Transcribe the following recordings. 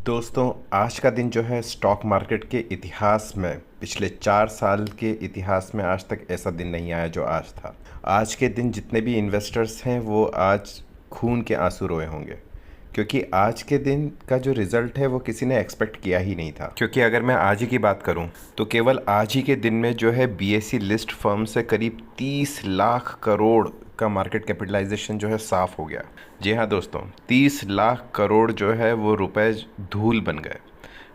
दोस्तों, आज का दिन जो है स्टॉक मार्केट के इतिहास में पिछले 4 साल के इतिहास में आज तक ऐसा दिन नहीं आया जो आज था। आज के दिन जितने भी इन्वेस्टर्स हैं वो आज खून के आंसू रोए होंगे, क्योंकि आज के दिन का जो रिज़ल्ट है वो किसी ने एक्सपेक्ट किया ही नहीं था। क्योंकि अगर मैं आज ही की बात करूं तो केवल आज ही के दिन में जो है बीएसई लिस्ट फर्म से करीब 30 लाख करोड़ का मार्केट कैपिटलाइजेशन जो है साफ़ हो गया। जी हाँ दोस्तों, 30 लाख करोड़ जो है वो रुपए धूल बन गए।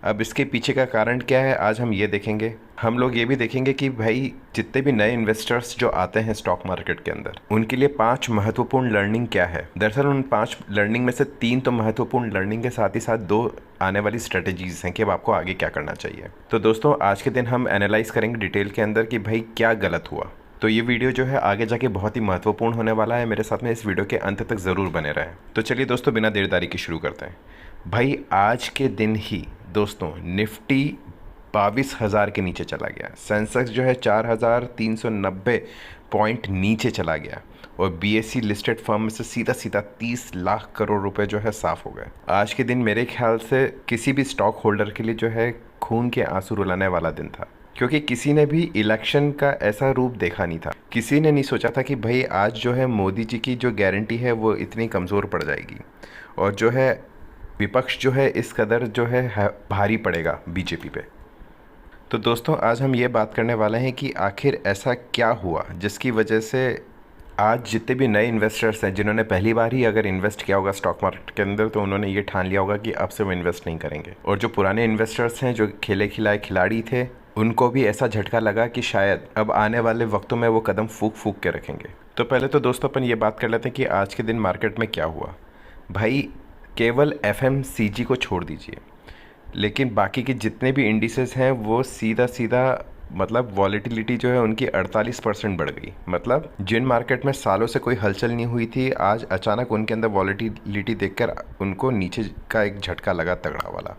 अब इसके पीछे का कारण क्या है, आज हम ये देखेंगे। हम लोग ये भी देखेंगे कि भाई जितने भी नए इन्वेस्टर्स जो आते हैं स्टॉक मार्केट के अंदर, उनके लिए 5 महत्वपूर्ण लर्निंग क्या है। दरअसल उन 5 लर्निंग में से 3 तो महत्वपूर्ण लर्निंग के साथ ही साथ 2 आने वाली स्ट्रेटेजीज हैं कि अब आपको आगे क्या करना चाहिए। तो दोस्तों, आज के दिन हम एनालाइज करेंगे डिटेल के अंदर कि भाई क्या गलत हुआ। तो ये वीडियो जो है आगे जाके बहुत ही महत्वपूर्ण होने वाला है। मेरे साथ में इस वीडियो के अंत तक ज़रूर बने रहें। तो चलिए दोस्तों, बिना देरदारी के शुरू करते हैं। भाई आज के दिन ही दोस्तों निफ्टी 22,000 के नीचे चला गया। सेंसेक्स जो है 4,390 पॉइंट नीचे चला गया और बीएसई लिस्टेड फर्म में से सीधा सीधा 30 लाख करोड़ रुपए जो है साफ़ हो गए। आज के दिन मेरे ख्याल से किसी भी स्टॉक होल्डर के लिए जो है खून के आंसू रुलाने वाला दिन था, क्योंकि किसी ने भी इलेक्शन का ऐसा रूप देखा नहीं था। किसी ने नहीं सोचा था कि भाई आज जो है मोदी जी की जो गारंटी है वो इतनी कमज़ोर पड़ जाएगी और जो है विपक्ष जो है इस कदर जो है भारी पड़ेगा बीजेपी पे। तो दोस्तों, आज हम ये बात करने वाले हैं कि आखिर ऐसा क्या हुआ जिसकी वजह से आज जितने भी नए इन्वेस्टर्स हैं, जिन्होंने पहली बार ही अगर इन्वेस्ट किया होगा स्टॉक मार्केट के अंदर, तो उन्होंने ये ठान लिया होगा कि अब से वो इन्वेस्ट नहीं करेंगे। और जो पुराने इन्वेस्टर्स हैं, जो खेले खिलाए खिलाड़ी थे, उनको भी ऐसा झटका लगा कि शायद अब आने वाले वक्तों में वो कदम फूक फूक के रखेंगे। तो पहले तो दोस्तों अपन ये बात कर लेते हैं कि आज के दिन मार्केट में क्या हुआ। भाई केवल एफएमसीजी को छोड़ दीजिए, लेकिन बाकी के जितने भी इंडिसेस हैं वो सीधा सीधा मतलब वॉलेटिलिटी जो है उनकी 48% बढ़ गई। मतलब जिन मार्केट में सालों से कोई हलचल नहीं हुई थी, आज अचानक उनके अंदर वॉलेटिलिटी देखकर उनको नीचे का एक झटका लगा तगड़ा वाला।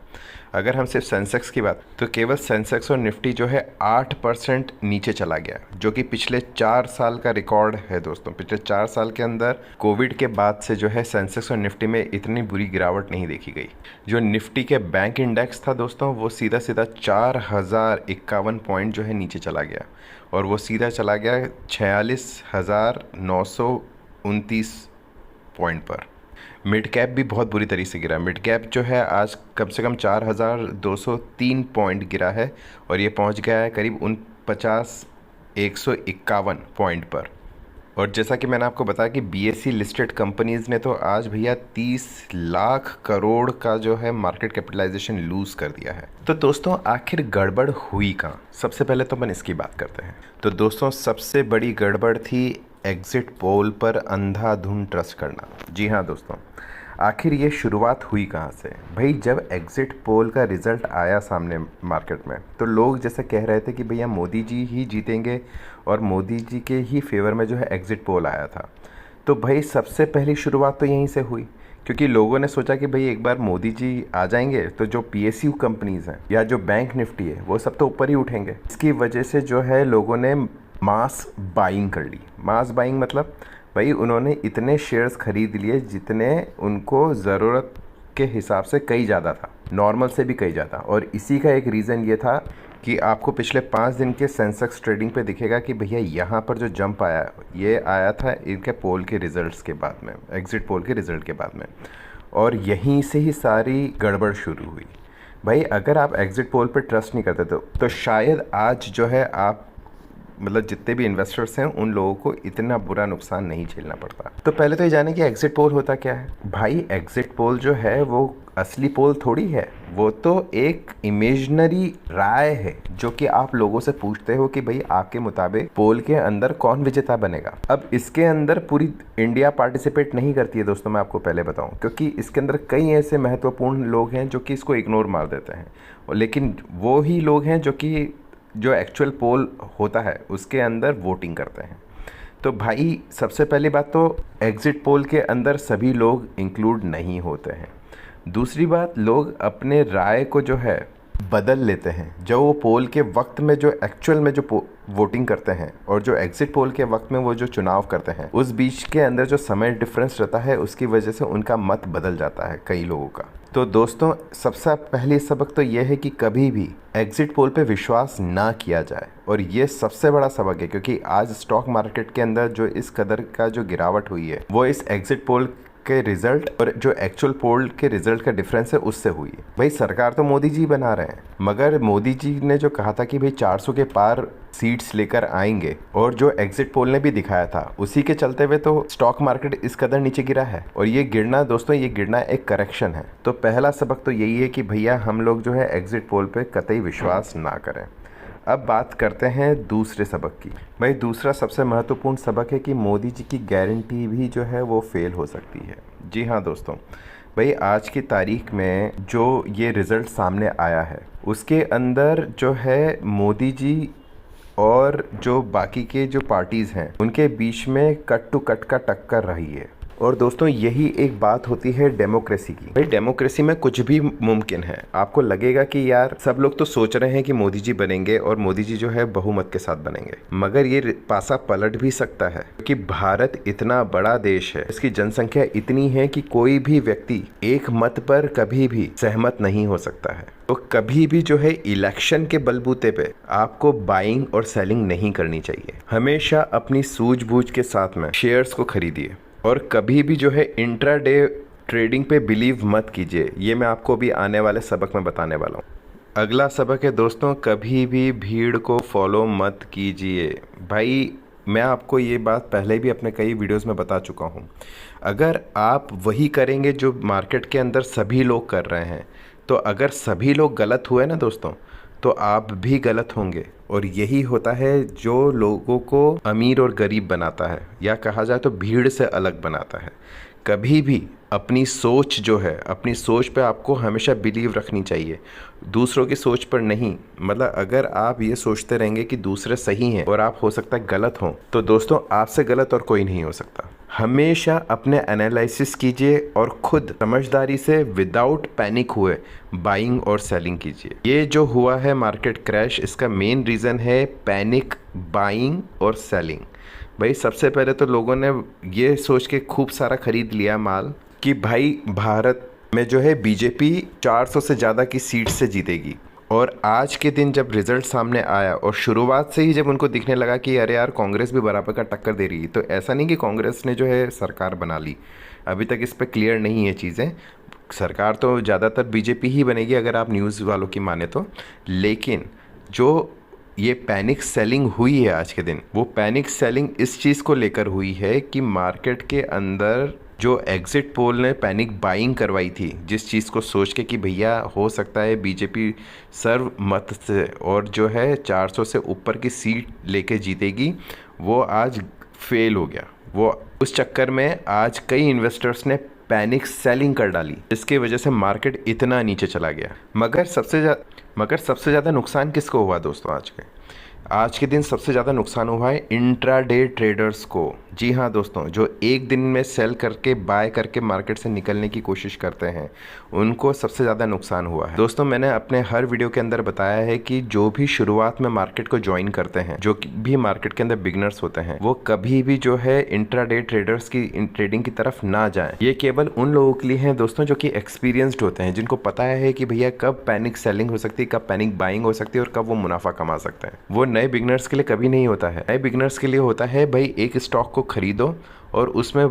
अगर हम सिर्फ सेंसेक्स की बात, तो केवल सेंसेक्स और निफ्टी जो है 8% नीचे चला गया, जो कि पिछले 4 साल का रिकॉर्ड है दोस्तों। पिछले 4 साल के अंदर कोविड के बाद से जो है सेंसेक्स और निफ्टी में इतनी बुरी गिरावट नहीं देखी गई। जो निफ्टी के बैंक इंडेक्स था दोस्तों, वो सीधा सीधा 4,051 पॉइंट जो है नीचे चला गया और वो सीधा चला गया 46,929 पॉइंट पर। मिड कैप भी बहुत बुरी तरीके से गिरा। मिड कैप जो है आज कम से कम 4,203 पॉइंट गिरा है और ये पहुंच गया है करीब 49,151 पॉइंट पर। और जैसा कि मैंने आपको बताया कि बीएसई लिस्टेड कंपनीज़ ने तो आज भैया 30 लाख करोड़ का जो है मार्केट कैपिटलाइजेशन लूज़ कर दिया है। तो दोस्तों, आखिर गड़बड़ हुई कहाँ? सबसे पहले तो अपन इसकी बात करते हैं। तो दोस्तों, सबसे बड़ी गड़बड़ थी एग्जिट पोल पर अंधाधुंध ट्रस्ट करना। जी हाँ दोस्तों, आखिर ये शुरुआत हुई कहाँ से? भाई जब एग्जिट पोल का रिज़ल्ट आया सामने मार्केट में, तो लोग जैसे कह रहे थे कि भैया मोदी जी ही जीतेंगे और मोदी जी के ही फेवर में जो है एग्जिट पोल आया था। तो भाई सबसे पहली शुरुआत तो यहीं से हुई, क्योंकि लोगों ने सोचा कि भाई एक बार मोदी जी आ जाएंगे तो जो पीएसयू कंपनीज़ हैं या जो बैंक निफ्टी है वो सब तो ऊपर ही उठेंगे। इसकी वजह से जो है लोगों ने मास बाइंग कर ली। मास बाइंग मतलब भाई उन्होंने इतने शेयर्स खरीद लिए जितने उनको ज़रूरत के हिसाब से कई ज़्यादा था, नॉर्मल से भी कई ज़्यादा। और इसी का एक रीज़न ये था कि आपको पिछले 5 दिन के सेंसेक्स ट्रेडिंग पे दिखेगा कि भैया यहाँ पर जो जंप आया ये आया था इनके पोल के रिज़ल्ट्स के बाद में, एग्जिट पोल के रिज़ल्ट के बाद में, और यहीं से ही सारी गड़बड़ शुरू हुई। भाई अगर आप एग्जिट पोल पर ट्रस्ट नहीं करते तो शायद आज जो है आप मतलब जितने भी इन्वेस्टर्स हैं उन लोगों को इतना बुरा नुकसान नहीं झेलना पड़ता। तो पहले तो ये जाने कि एग्जिट पोल होता क्या है। भाई एग्जिट पोल जो है वो असली पोल थोड़ी है, वो तो एक इमेजिनरी राय है जो कि आप लोगों से पूछते हो कि भाई आपके मुताबिक पोल के अंदर कौन विजेता बनेगा। अब इसके अंदर पूरी इंडिया पार्टिसिपेट नहीं करती है दोस्तों, मैं आपको पहले बताऊं, क्योंकि इसके अंदर कई ऐसे महत्वपूर्ण लोग हैं जो कि इसको इग्नोर मार देते हैं, लेकिन वो ही लोग हैं जो एक्चुअल पोल होता है उसके अंदर वोटिंग करते हैं। तो भाई सबसे पहली बात तो एग्जिट पोल के अंदर सभी लोग इंक्लूड नहीं होते हैं। दूसरी बात, लोग अपने राय को जो है बदल लेते हैं। जब वो पोल के वक्त में जो एक्चुअल में जो वोटिंग करते हैं और जो एग्जिट पोल के वक्त में वो जो चुनाव करते हैं, उस बीच के अंदर जो समय डिफरेंस रहता है, उसकी वजह से उनका मत बदल जाता है कई लोगों का। तो दोस्तों, सबसे पहली सबक तो ये है कि कभी भी एग्जिट पोल पे विश्वास ना किया जाए, और ये सबसे बड़ा सबक है, क्योंकि आज स्टॉक मार्केट के अंदर जो इस कदर का जो गिरावट हुई है वो इस एग्जिट पोल के रिजल्ट और जो एक्चुअल पोल के रिजल्ट का डिफरेंस है उससे हुई है। भाई, सरकार तो मोदी जी बना रहे हैं, मगर मोदी जी ने जो कहा था कि भाई 400 के पार सीट्स लेकर आएंगे, और जो एग्जिट पोल ने भी दिखाया था, उसी के चलते हुए तो स्टॉक मार्केट इस कदर नीचे गिरा है। और ये गिरना दोस्तों, ये गिरना एक करेक्शन है। तो पहला सबक तो यही है कि भैया हम लोग जो है एग्जिट पोल पे कतई विश्वास ना करें। अब बात करते हैं दूसरे सबक की। भाई, दूसरा सबसे महत्वपूर्ण सबक है कि मोदी जी की गारंटी भी जो है वो फेल हो सकती है। जी हाँ दोस्तों, भाई आज की तारीख में जो ये रिज़ल्ट सामने आया है, उसके अंदर जो है मोदी जी और जो बाकी के जो पार्टीज़ हैं उनके बीच में कट टू कट का टक्कर रही है। और दोस्तों, यही एक बात होती है डेमोक्रेसी की। भाई, डेमोक्रेसी में कुछ भी मुमकिन है। आपको लगेगा कि यार सब लोग तो सोच रहे हैं कि मोदी जी बनेंगे और मोदी जी जो है बहुमत के साथ बनेंगे, मगर ये पासा पलट भी सकता है, क्योंकि भारत इतना बड़ा देश है, इसकी जनसंख्या इतनी है कि कोई भी व्यक्ति एक मत पर कभी भी सहमत नहीं हो सकता है। तो कभी भी जो है इलेक्शन के बलबूते पे आपको बाइंग और सेलिंग नहीं करनी चाहिए। हमेशा अपनी सूझबूझ के साथ में शेयर्स को खरीदिए, और कभी भी जो है इंट्राडे ट्रेडिंग पे बिलीव मत कीजिए। ये मैं आपको भी आने वाले सबक में बताने वाला हूँ। अगला सबक है दोस्तों, कभी भी भीड़ को फॉलो मत कीजिए। भाई, मैं आपको ये बात पहले भी अपने कई वीडियोस में बता चुका हूँ। अगर आप वही करेंगे जो मार्केट के अंदर सभी लोग कर रहे हैं, तो अगर सभी लोग गलत हुए ना दोस्तों, तो आप भी गलत होंगे। और यही होता है जो लोगों को अमीर और गरीब बनाता है, या कहा जाए तो भीड़ से अलग बनाता है। कभी भी अपनी सोच जो है, अपनी सोच पे आपको हमेशा बिलीव रखनी चाहिए, दूसरों की सोच पर नहीं। मतलब अगर आप ये सोचते रहेंगे कि दूसरे सही हैं और आप हो सकता है गलत हों, तो दोस्तों आपसे गलत और कोई नहीं हो सकता। हमेशा अपने एनालिसिस कीजिए और खुद समझदारी से विदाउट पैनिक हुए बाइंग और सेलिंग कीजिए। ये जो हुआ है मार्केट क्रैश, इसका मेन रीज़न है पैनिक बाइंग और सेलिंग। भाई, सबसे पहले तो लोगों ने ये सोच के खूब सारा खरीद लिया माल कि भाई भारत में जो है बीजेपी 400 से ज़्यादा की सीट से जीतेगी। और आज के दिन जब रिजल्ट सामने आया और शुरुआत से ही जब उनको दिखने लगा कि अरे यार कांग्रेस भी बराबर का टक्कर दे रही है, तो ऐसा नहीं कि कांग्रेस ने जो है सरकार बना ली, अभी तक इस पर क्लियर नहीं है चीज़ें। सरकार तो ज़्यादातर बीजेपी ही बनेगी अगर आप न्यूज़ वालों की माने तो। लेकिन जो ये पैनिक सेलिंग हुई है आज के दिन, वो पैनिक सेलिंग इस चीज़ को लेकर हुई है कि मार्केट के अंदर जो एग्जिट पोल ने पैनिक बाइंग करवाई थी, जिस चीज़ को सोच के कि भैया हो सकता है बीजेपी सर्वमत से और जो है 400 से ऊपर की सीट लेके जीतेगी, वो आज फेल हो गया। वो उस चक्कर में आज कई इन्वेस्टर्स ने पैनिक सेलिंग कर डाली, जिसकी वजह से मार्केट इतना नीचे चला गया। मगर सबसे ज़्यादा नुकसान किसको हुआ दोस्तों? आज के दिन सबसे ज़्यादा नुकसान हुआ है इंट्राडे ट्रेडर्स को। जी हाँ दोस्तों, जो एक दिन में सेल करके बाय करके मार्केट से निकलने की कोशिश करते हैं, उनको सबसे ज़्यादा नुकसान हुआ है। दोस्तों, मैंने अपने हर वीडियो के अंदर बताया है कि जो भी शुरुआत में मार्केट को ज्वाइन करते हैं, जो भी मार्केट के अंदर बिगनर्स होते हैं, वो कभी भी जो है इंट्राडे ट्रेडर्स की ट्रेडिंग की तरफ ना जाएं। ये केवल उन लोगों के लिए है दोस्तों जो कि एक्सपीरियंस्ड होते हैं, जिनको पता है कि भैया कब पैनिक सेलिंग हो सकती है, कब पैनिक बाइंग हो सकती है और कब वो मुनाफा कमा सकते हैं। वो नए बिगनर्स के लिए कभी नहीं होता है। नए बिगनर्स के लिए होता है भाई एक स्टॉक को खरीदो और उसमें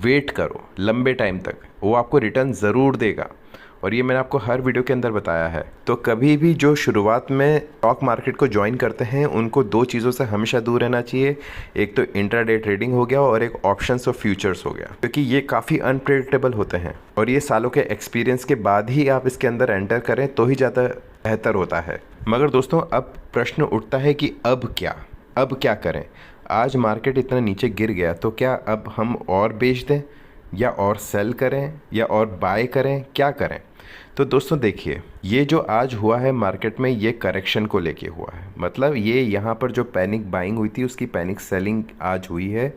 वेट करो लंबे टाइम तक, वो आपको रिटर्न ज़रूर देगा। और ये मैंने आपको हर वीडियो के अंदर बताया है। तो कभी भी जो शुरुआत में स्टॉक मार्केट को ज्वाइन करते हैं, उनको दो चीज़ों से हमेशा दूर रहना चाहिए। एक तो इंट्राडे ट्रेडिंग हो गया और एक ऑप्शंस और फ्यूचर्स हो गया, क्योंकि ये काफ़ी अनप्रेडिक्टेबल होते हैं और ये सालों के एक्सपीरियंस के बाद ही आप इसके अंदर एंटर करें तो ही ज़्यादा बेहतर होता है। मगर दोस्तों, अब प्रश्न उठता है कि अब क्या करें? आज मार्केट इतना नीचे गिर गया, तो क्या अब हम और बेच दें या और सेल करें या और बाय करें, क्या करें? तो दोस्तों देखिए, ये जो आज हुआ है मार्केट में, ये करेक्शन को लेके हुआ है। मतलब ये यहाँ पर जो पैनिक बाइंग हुई थी, उसकी पैनिक सेलिंग आज हुई है।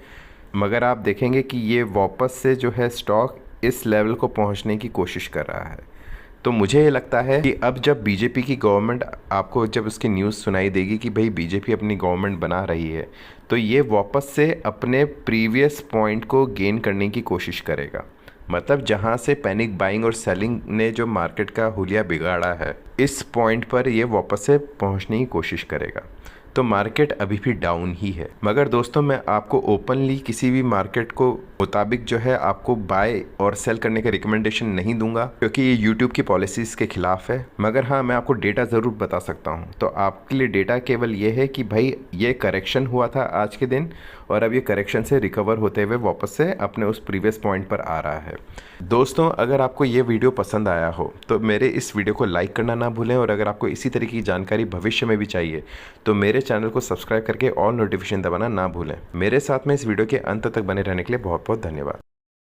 मगर आप देखेंगे कि ये वापस से जो है स्टॉक इस लेवल को पहुँचने की कोशिश कर रहा है। तो मुझे ये लगता है कि अब जब बीजेपी की गवर्नमेंट, आपको जब उसकी न्यूज़ सुनाई देगी कि भाई बीजेपी अपनी गवर्नमेंट बना रही है, तो ये वापस से अपने प्रीवियस पॉइंट को गेन करने की कोशिश करेगा। मतलब जहाँ से पैनिक बाइंग और सेलिंग ने जो मार्केट का हुलिया बिगाड़ा है, इस पॉइंट पर ये वापस से पहुँचने की कोशिश करेगा। तो मार्केट अभी भी डाउन ही है। मगर दोस्तों, मैं आपको ओपनली किसी भी मार्केट को मुताबिक जो है आपको बाय और सेल करने का रिकमेंडेशन नहीं दूंगा, क्योंकि ये यूट्यूब की पॉलिसीज़ के खिलाफ है। मगर हाँ, मैं आपको डेटा ज़रूर बता सकता हूँ। तो आपके लिए डेटा केवल ये है कि भाई ये करेक्शन हुआ था आज के दिन, और अब ये करेक्शन से रिकवर होते हुए वापस से अपने उस प्रीवियस पॉइंट पर आ रहा है। दोस्तों, अगर आपको ये वीडियो पसंद आया हो तो मेरे इस वीडियो को लाइक करना ना भूलें, और अगर आपको इसी तरीके की जानकारी भविष्य में भी चाहिए तो मेरे चैनल को सब्सक्राइब करके ऑल नोटिफिकेशन दबाना ना भूलें। मेरे साथ में इस वीडियो के अंत तक बने रहने के लिए बहुत बहुत धन्यवाद।